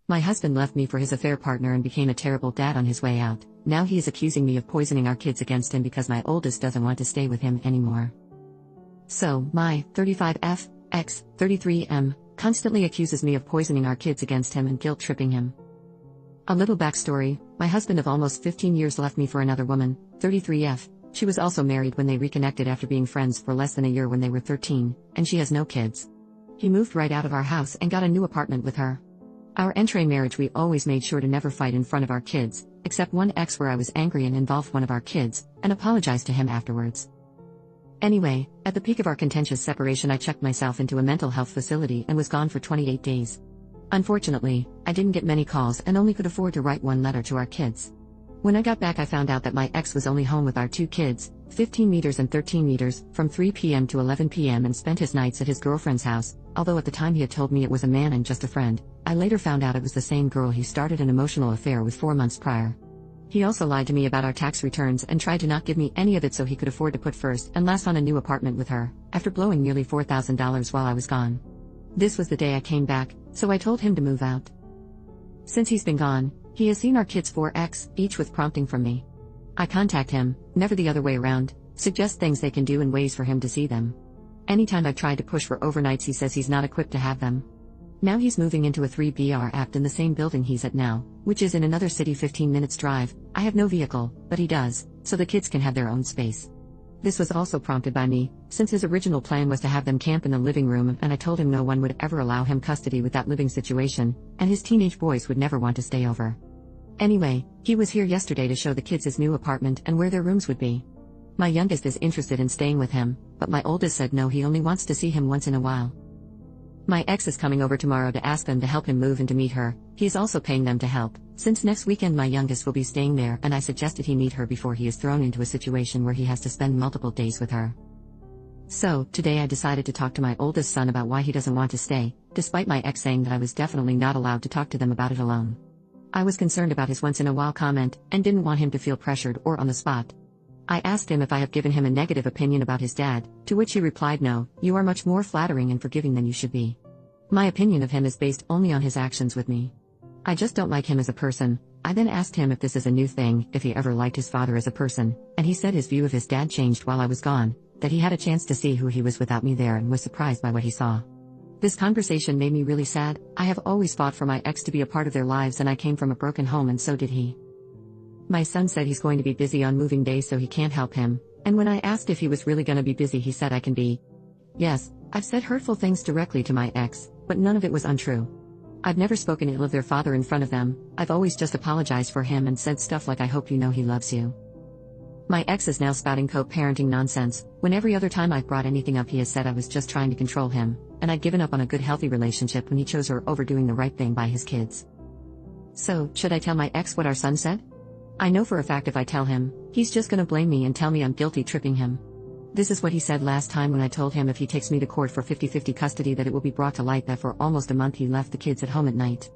My husband left me for his affair partner and became a terrible dad on his way out. Now he is accusing me of poisoning our kids against him because my oldest doesn't want to stay with him anymore. So, my 35F, ex, 33M, constantly accuses me of poisoning our kids against him and guilt-tripping him. A little backstory: my husband of almost 15 years left me for another woman, 33F. She was also married when they reconnected after being friends for less than a year when they were 13, and she has no kids. He moved right out of our house and got a new apartment with her. Our entree marriage, we always made sure to never fight in front of our kids, except one ex where I was angry and involved one of our kids, and apologized to him afterwards. Anyway, at the peak of our contentious separation, I checked myself into a mental health facility and was gone for 28 days. Unfortunately, I didn't get many calls and only could afford to write one letter to our kids. When I got back, I found out that my ex was only home with our two kids, 15 meters and 13 meters, from 3 p.m. to 11 p.m. and spent his nights at his girlfriend's house. Although at the time he had told me it was a man and just a friend, I later found out it was the same girl he started an emotional affair with 4 months prior. He also lied to me about our tax returns and tried to not give me any of it so he could afford to put first and last on a new apartment with her, after blowing nearly $4,000 while I was gone. This was the day I came back, so I told him to move out. Since he's been gone, he has seen our kids 4x, each with prompting from me. I contact him, never the other way around, suggest things they can do and ways for him to see them. Anytime I've tried to push for overnights, he says he's not equipped to have them. Now he's moving into a 3BR apt in the same building he's at now, which is in another city 15 minutes drive. I have no vehicle, but he does, so the kids can have their own space. This was also prompted by me, since his original plan was to have them camp in the living room, and I told him no one would ever allow him custody with that living situation, and his teenage boys would never want to stay over. Anyway, he was here yesterday to show the kids his new apartment and where their rooms would be. My youngest is interested in staying with him, but my oldest said no, he only wants to see him once in a while. My ex is coming over tomorrow to ask them to help him move and to meet her. He's also paying them to help, since next weekend my youngest will be staying there, and I suggested he meet her before he is thrown into a situation where he has to spend multiple days with her. So, today I decided to talk to my oldest son about why he doesn't want to stay, despite my ex saying that I was definitely not allowed to talk to them about it alone. I was concerned about his once-in-a-while comment, and didn't want him to feel pressured or on the spot. I asked him if I have given him a negative opinion about his dad, to which he replied, "No, you are much more flattering and forgiving than you should be. My opinion of him is based only on his actions with me. I just don't like him as a person." I then asked him if this is a new thing, if he ever liked his father as a person, and he said his view of his dad changed while I was gone, that he had a chance to see who he was without me there and was surprised by what he saw. This conversation made me really sad. I have always fought for my ex to be a part of their lives, and I came from a broken home, and so did he. My son said he's going to be busy on moving day so he can't help him, and when I asked if he was really going to be busy, he said I can be. Yes, I've said hurtful things directly to my ex, but none of it was untrue. I've never spoken ill of their father in front of them. I've always just apologized for him and said stuff like, "I hope you know he loves you." My ex is now spouting co-parenting nonsense. When every other time I've brought anything up, he has said I was just trying to control him, and I'd given up on a good healthy relationship when he chose her over doing the right thing by his kids. So, should I tell my ex what our son said? I know for a fact if I tell him, he's just gonna blame me and tell me I'm guilty tripping him. This is what he said last time when I told him if he takes me to court for 50-50 custody that it will be brought to light that for almost a month he left the kids at home at night.